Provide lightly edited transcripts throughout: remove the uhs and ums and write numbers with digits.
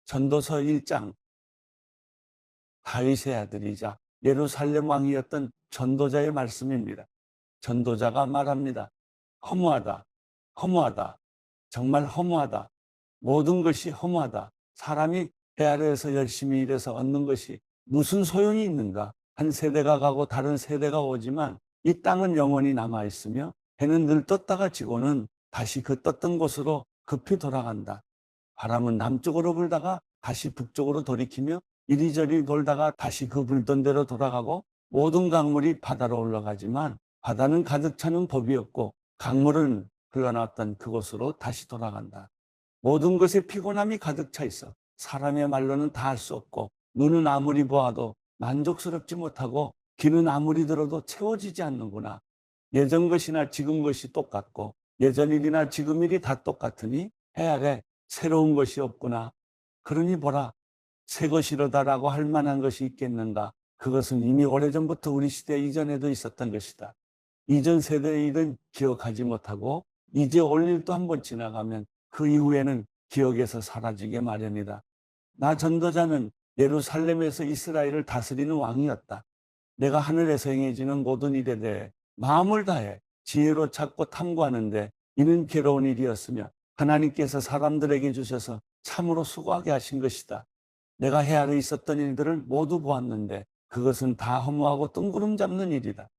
전도서 1장 다윗의 아들이자 예루살렘 왕이었던 전도자의 말씀입니다. 전도자가 말합니다. 허무하다. 허무하다. 정말 허무하다. 모든 것이 허무하다. 사람이 해 아래에서 열심히 일해서 얻는 것이 무슨 소용이 있는가? 한 세대가 가고 다른 세대가 오지만 이 땅은 영원히 남아있으며 해는 늘 떴다가 지고는 다시 그 떴던 곳으로 급히 돌아간다. 바람은 남쪽으로 불다가 다시 북쪽으로 돌이키며 이리저리 돌다가 다시 그 불던 대로 돌아가고 모든 강물이 바다로 올라가지만 바다는 가득 차는 법이 없고 강물은 흘러나왔던 그곳으로 다시 돌아간다. 모든 것에 피곤함이 가득 차 있어 사람의 말로는 다 할 수 없고 눈은 아무리 보아도 만족스럽지 못하고 귀는 아무리 들어도 채워지지 않는구나. 예전 것이나 지금 것이 똑같고 예전 일이나 지금 일이 다 똑같으니 해 아래 새로운 것이 없구나. 그러니 보라, 새 것이로다라고 할 만한 것이 있겠는가. 그것은 이미 오래전부터 우리 시대 이전에도 있었던 것이다. 이전 세대의 일은 기억하지 못하고 이제 올 일도 한번 지나가면 그 이후에는 기억에서 사라지게 마련이다. 나 전도자는 예루살렘에서 이스라엘을 다스리는 왕이었다. 내가 하늘에서 행해지는 모든 일에 대해 마음을 다해 지혜로 찾고 탐구하는데 이는 괴로운 일이었으며 하나님께서 사람들에게 주셔서 참으로 수고하게 하신 것이다. 내가 해 아래 있었던 일들을 모두 보았는데 그것은 다 허무하고 뜬구름 잡는 일이다.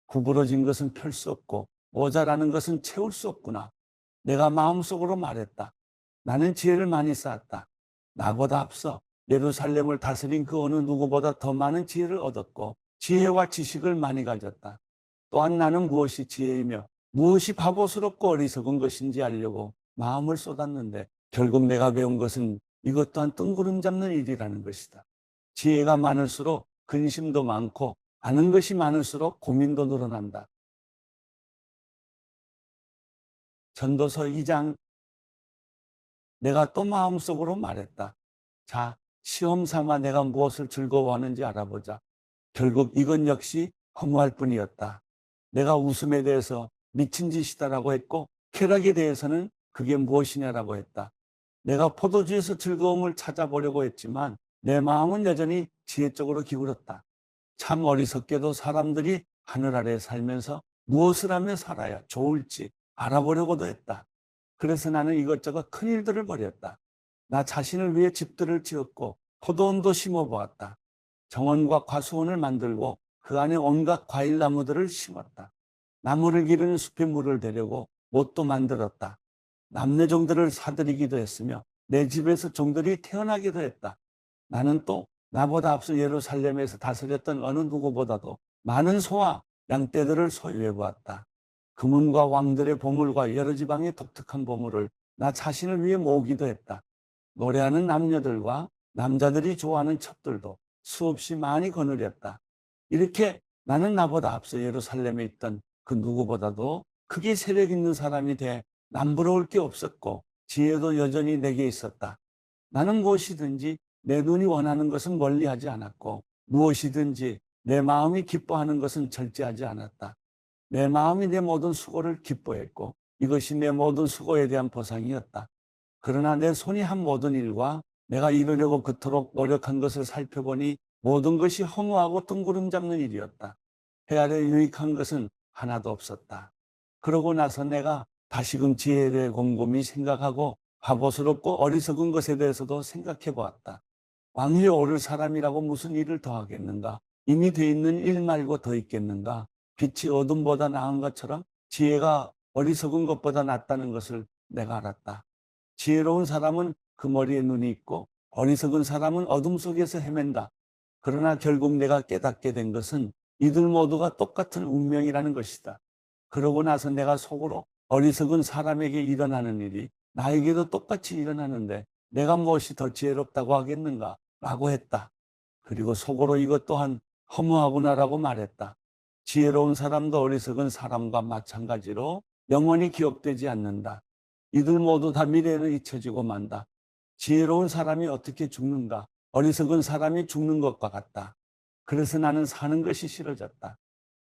구부러진 것은 펼 수 없고 모자라는 것은 채울 수 없구나. 내가 마음속으로 말했다. 나는 지혜를 많이 쌓았다. 나보다 앞서 예루살렘을 다스린 그 어느 누구보다 더 많은 지혜를 얻었고 지혜와 지식을 많이 가졌다. 또한 나는 무엇이 지혜이며 무엇이 바보스럽고 어리석은 것인지 알려고 마음을 쏟았는데 결국 내가 배운 것은 이것 또한 뜬구름 잡는 일이라는 것이다. 지혜가 많을수록 근심도 많고 아는 것이 많을수록 고민도 늘어난다. 전도서 2장 내가 또 마음속으로 말했다. 자, 시험 삼아 내가 무엇을 즐거워하는지 알아보자. 결국 이건 역시 허무할 뿐이었다. 내가 웃음에 대해서 미친 짓이다라고 했고 쾌락에 대해서는 그게 무엇이냐라고 했다. 내가 포도주에서 즐거움을 찾아보려고 했지만 내 마음은 여전히 지혜 쪽으로 기울었다. 참 어리석게도 사람들이 하늘 아래 살면서 무엇을 하며 살아야 좋을지 알아보려고도 했다. 그래서 나는 이것저것 큰 일들을 벌였다. 나 자신을 위해 집들을 지었고 포도원도 심어보았다. 정원과 과수원을 만들고 그 안에 온갖 과일나무들을 심었다. 나무를 기르는 숲에 물을 대려고 못도 만들었다. 남네 종들을 사들이기도 했으며 내 집에서 종들이 태어나기도 했다. 나는 또 나보다 앞서 예루살렘에서 다스렸던 어느 누구보다도 많은 소와 양떼들을 소유해 보았다. 금은과 왕들의 보물과 여러 지방의 독특한 보물을 나 자신을 위해 모으기도 했다. 노래하는 남녀들과 남자들이 좋아하는 첩들도 수없이 많이 거느렸다. 이렇게 나는 나보다 앞서 예루살렘에 있던 그 누구보다도 크게 세력 있는 사람이 돼 남부러울 게 없었고 지혜도 여전히 내게 있었다. 나는 무엇이든지 내 눈이 원하는 것은 멀리하지 않았고 무엇이든지 내 마음이 기뻐하는 것은 절제하지 않았다. 내 마음이 내 모든 수고를 기뻐했고 이것이 내 모든 수고에 대한 보상이었다. 그러나 내 손이 한 모든 일과 내가 이루려고 그토록 노력한 것을 살펴보니 모든 것이 허무하고 뜬구름 잡는 일이었다. 해 아래 유익한 것은 하나도 없었다. 그러고 나서 내가 다시금 지혜에 대해 곰곰이 생각하고 바보스럽고 어리석은 것에 대해서도 생각해 보았다. 왕위에 오를 사람이라고 무슨 일을 더 하겠는가? 이미 돼 있는 일 말고 더 있겠는가? 빛이 어둠보다 나은 것처럼 지혜가 어리석은 것보다 낫다는 것을 내가 알았다. 지혜로운 사람은 그 머리에 눈이 있고 어리석은 사람은 어둠 속에서 헤맨다. 그러나 결국 내가 깨닫게 된 것은 이들 모두가 똑같은 운명이라는 것이다. 그러고 나서 내가 속으로 어리석은 사람에게 일어나는 일이 나에게도 똑같이 일어나는데 내가 무엇이 더 지혜롭다고 하겠는가? 라고 했다. 그리고 속으로 이것 또한 허무하구나라고 말했다. 지혜로운 사람도 어리석은 사람과 마찬가지로 영원히 기억되지 않는다. 이들 모두 다 미래에는 잊혀지고 만다. 지혜로운 사람이 어떻게 죽는가? 어리석은 사람이 죽는 것과 같다. 그래서 나는 사는 것이 싫어졌다.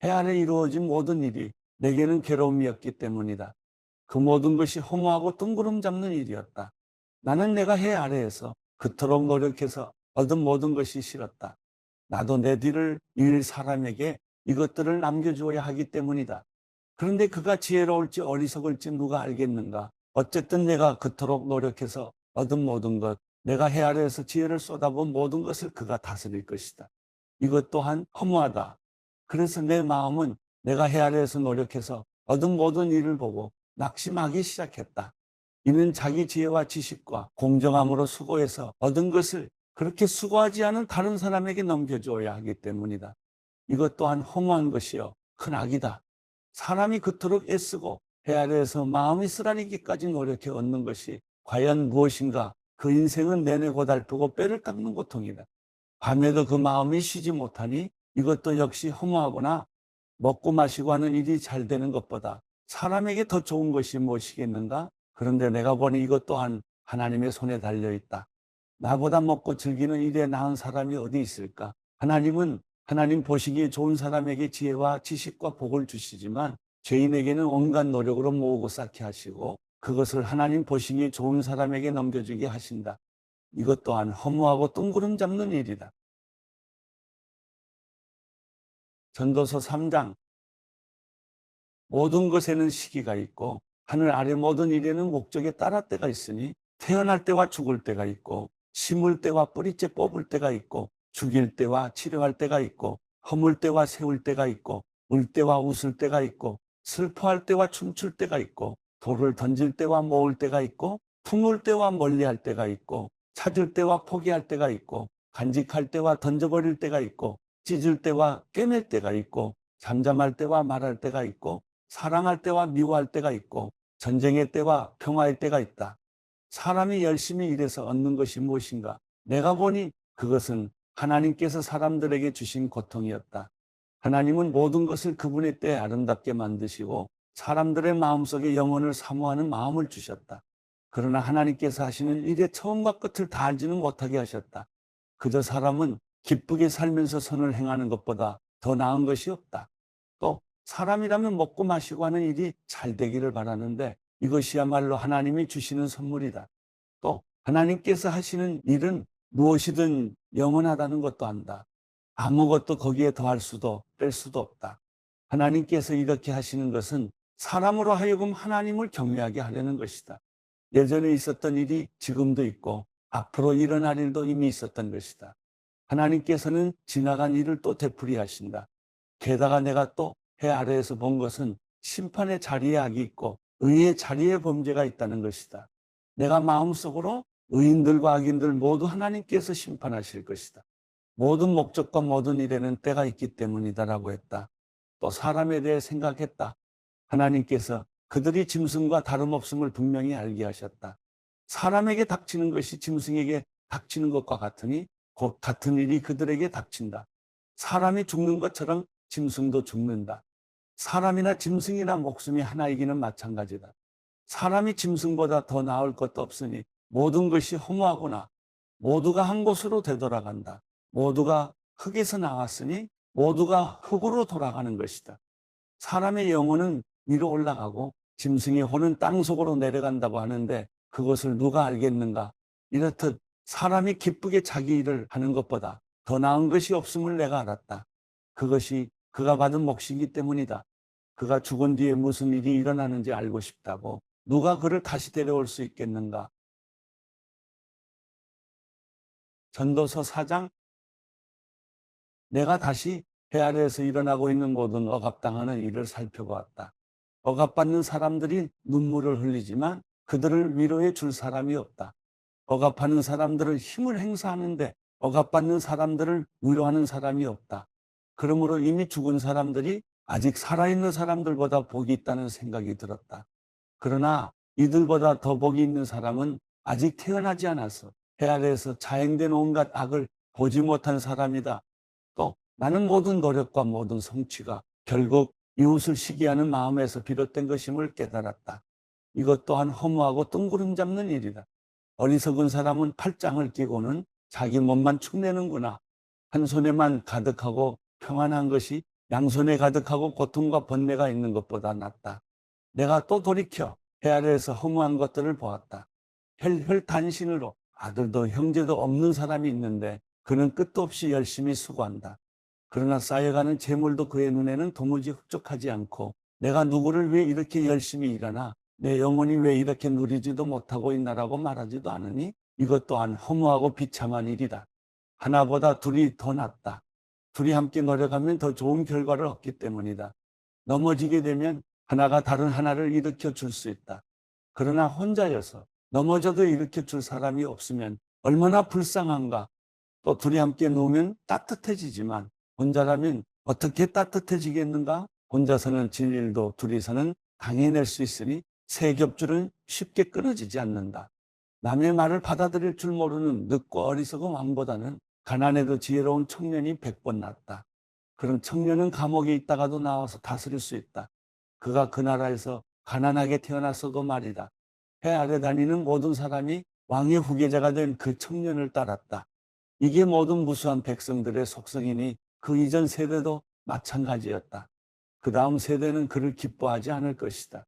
해 아래 이루어진 모든 일이 내게는 괴로움이었기 때문이다. 그 모든 것이 허무하고 뜬구름 잡는 일이었다. 나는 내가 해 아래에서 그토록 노력해서 얻은 모든 것이 싫었다. 나도 내 뒤를 이을 사람에게 이것들을 남겨주어야 하기 때문이다. 그런데 그가 지혜로울지 어리석을지 누가 알겠는가? 어쨌든 내가 그토록 노력해서 얻은 모든 것, 내가 해 아래에서 지혜를 쏟아본 모든 것을 그가 다스릴 것이다. 이것 또한 허무하다. 그래서 내 마음은 내가 해 아래에서 노력해서 얻은 모든 일을 보고 낙심하기 시작했다. 이는 자기 지혜와 지식과 공정함으로 수고해서 얻은 것을 그렇게 수고하지 않은 다른 사람에게 넘겨줘야 하기 때문이다. 이것 또한 허무한 것이요 큰 악이다. 사람이 그토록 애쓰고 해 아래에서 마음이 쓰라리기까지 노력해 얻는 것이 과연 무엇인가? 그 인생은 내내 고달프고 뼈를 깎는 고통이다. 밤에도 그 마음이 쉬지 못하니 이것도 역시 허무하구나. 먹고 마시고 하는 일이 잘 되는 것보다 사람에게 더 좋은 것이 무엇이겠는가? 그런데 내가 보니 이것 또한 하나님의 손에 달려있다. 나보다 먹고 즐기는 일에 나은 사람이 어디 있을까? 하나님은 하나님 보시기에 좋은 사람에게 지혜와 지식과 복을 주시지만 죄인에게는 온갖 노력으로 모으고 쌓게 하시고 그것을 하나님 보시기에 좋은 사람에게 넘겨주게 하신다. 이것 또한 허무하고 뜬구름 잡는 일이다. 전도서 3장. 모든 것에는 시기가 있고 하늘 아래 모든 일에는 목적에 따라 때가 있으니 태어날 때와 죽을 때가 있고 심을 때와 뿌리째 뽑을 때가 있고 죽일 때와 치료할 때가 있고 허물 때와 세울 때가 있고 울 때와 웃을 때가 있고 슬퍼할 때와 춤출 때가 있고 돌을 던질 때와 모을 때가 있고 품을 때와 멀리할 때가 있고 찾을 때와 포기할 때가 있고 간직할 때와 던져버릴 때가 있고 찢을 때와 꿰맬 때가 있고 잠잠할 때와 말할 때가 있고 사랑할 때와 미워할 때가 있고 전쟁의 때와 평화의 때가 있다. 사람이 열심히 일해서 얻는 것이 무엇인가? 내가 보니 그것은 하나님께서 사람들에게 주신 고통이었다. 하나님은 모든 것을 그분의 때에 아름답게 만드시고 사람들의 마음속에 영혼을 사모하는 마음을 주셨다. 그러나 하나님께서 하시는 일의 처음과 끝을 다 알지는 못하게 하셨다. 그저 사람은 기쁘게 살면서 선을 행하는 것보다 더 나은 것이 없다. 또 사람이라면 먹고 마시고 하는 일이 잘 되기를 바라는데 이것이야말로 하나님이 주시는 선물이다. 또 하나님께서 하시는 일은 무엇이든 영원하다는 것도 안다. 아무것도 거기에 더할 수도 뺄 수도 없다. 하나님께서 이렇게 하시는 것은 사람으로 하여금 하나님을 경외하게 하려는 것이다. 예전에 있었던 일이 지금도 있고 앞으로 일어날 일도 이미 있었던 것이다. 하나님께서는 지나간 일을 또 되풀이하신다. 게다가 내가 또 해 아래에서 본 것은 심판의 자리에 악이 있고 의의 자리에 범죄가 있다는 것이다. 내가 마음속으로 의인들과 악인들 모두 하나님께서 심판하실 것이다. 모든 목적과 모든 일에는 때가 있기 때문이다라고 했다. 또 사람에 대해 생각했다. 하나님께서 그들이 짐승과 다름없음을 분명히 알게 하셨다. 사람에게 닥치는 것이 짐승에게 닥치는 것과 같으니 곧 같은 일이 그들에게 닥친다. 사람이 죽는 것처럼 짐승도 죽는다. 사람이나 짐승이나 목숨이 하나이기는 마찬가지다. 사람이 짐승보다 더 나을 것도 없으니 모든 것이 허무하구나. 모두가 한 곳으로 되돌아간다. 모두가 흙에서 나왔으니 모두가 흙으로 돌아가는 것이다. 사람의 영혼은 위로 올라가고 짐승의 혼은 땅속으로 내려간다고 하는데 그것을 누가 알겠는가? 이렇듯 사람이 기쁘게 자기 일을 하는 것보다 더 나은 것이 없음을 내가 알았다. 그것이 그가 받은 몫이기 때문이다. 그가 죽은 뒤에 무슨 일이 일어나는지 알고 싶다고 누가 그를 다시 데려올 수 있겠는가? 전도서 4장. 내가 다시 해 아래에서 일어나고 있는 모든 억압당하는 일을 살펴보았다. 억압받는 사람들이 눈물을 흘리지만 그들을 위로해 줄 사람이 없다. 억압하는 사람들을 힘을 행사하는데 억압받는 사람들을 위로하는 사람이 없다. 그러므로 이미 죽은 사람들이 아직 살아있는 사람들보다 복이 있다는 생각이 들었다. 그러나 이들보다 더 복이 있는 사람은 아직 태어나지 않아서 해 아래에서 자행된 온갖 악을 보지 못한 사람이다. 또 나는 모든 노력과 모든 성취가 결국 이웃을 시기하는 마음에서 비롯된 것임을 깨달았다. 이것 또한 허무하고 뜬구름 잡는 일이다. 어리석은 사람은 팔짱을 끼고는 자기 몸만 축내는구나. 한 손에만 가득하고 평안한 것이 양손에 가득하고 고통과 번뇌가 있는 것보다 낫다. 내가 또 돌이켜 해 아래에서 허무한 것들을 보았다. 혈혈단신으로 아들도 형제도 없는 사람이 있는데 그는 끝도 없이 열심히 수고한다. 그러나 쌓여가는 재물도 그의 눈에는 도무지 흡족하지 않고 내가 누구를 왜 이렇게 열심히 일하나 내 영혼이 왜 이렇게 누리지도 못하고 있나라고 말하지도 않으니 이것 또한 허무하고 비참한 일이다. 하나보다 둘이 더 낫다. 둘이 함께 노력하면 더 좋은 결과를 얻기 때문이다. 넘어지게 되면 하나가 다른 하나를 일으켜 줄 수 있다. 그러나 혼자여서 넘어져도 일으켜 줄 사람이 없으면 얼마나 불쌍한가. 또 둘이 함께 누우면 따뜻해지지만 혼자라면 어떻게 따뜻해지겠는가? 혼자서는 질 일도 둘이서는 당해낼 수 있으니 세 겹줄은 쉽게 끊어지지 않는다. 남의 말을 받아들일 줄 모르는 늙고 어리석은 왕보다는 가난해도 지혜로운 청년이 100번 낫다. 그런 청년은 감옥에 있다가도 나와서 다스릴 수 있다. 그가 그 나라에서 가난하게 태어났어도 말이다. 해 아래 다니는 모든 사람이 왕의 후계자가 된 그 청년을 따랐다. 이게 모든 무수한 백성들의 속성이니 그 이전 세대도 마찬가지였다. 그 다음 세대는 그를 기뻐하지 않을 것이다.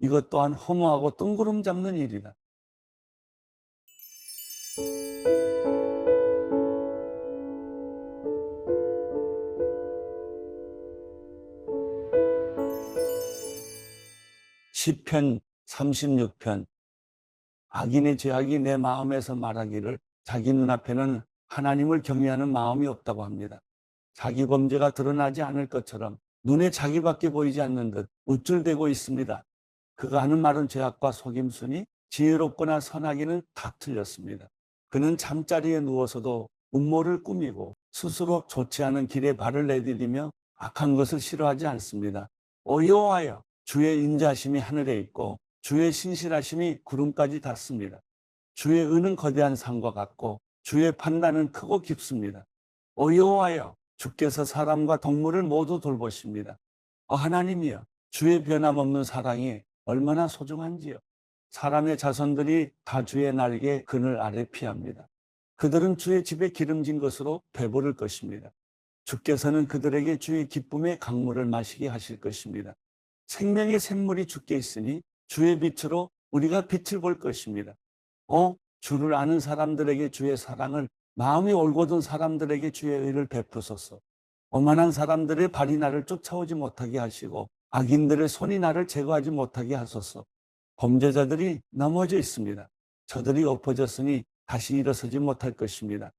이것 또한 허무하고 뜬구름 잡는 일이다. 시편 36편. 악인의 죄악이 내 마음에서 말하기를 자기 눈앞에는 하나님을 경외하는 마음이 없다고 합니다. 자기 범죄가 드러나지 않을 것처럼 눈에 자기밖에 보이지 않는 듯 우쭐대고 있습니다. 그가 하는 말은 죄악과 속임수니 지혜롭거나 선하기는 다 틀렸습니다. 그는 잠자리에 누워서도 음모를 꾸미고 스스로 좋지 않은 길에 발을 내디디며 악한 것을 싫어하지 않습니다. 여호와여, 주의 인자하심이 하늘에 있고 주의 신실하심이 구름까지 닿습니다. 주의 은은 거대한 산과 같고 주의 판단은 크고 깊습니다. 여호와여, 주께서 사람과 동물을 모두 돌보십니다. 하나님이여, 주의 변함없는 사랑이 얼마나 소중한지요. 사람의 자손들이 다 주의 날개 그늘 아래 피합니다. 그들은 주의 집에 기름진 것으로 배부를 것입니다. 주께서는 그들에게 주의 기쁨의 강물을 마시게 하실 것입니다. 생명의 샘물이 주께 있으니 주의 빛으로 우리가 빛을 볼 것입니다. 주를 아는 사람들에게 주의 사랑을, 마음이 올곧은 사람들에게 주의 의를 베푸소서. 오만한 사람들의 발이 나를 쫓아오지 못하게 하시고 악인들의 손이 나를 제거하지 못하게 하소서. 범죄자들이 넘어져 있습니다. 저들이 엎어졌으니 다시 일어서지 못할 것입니다.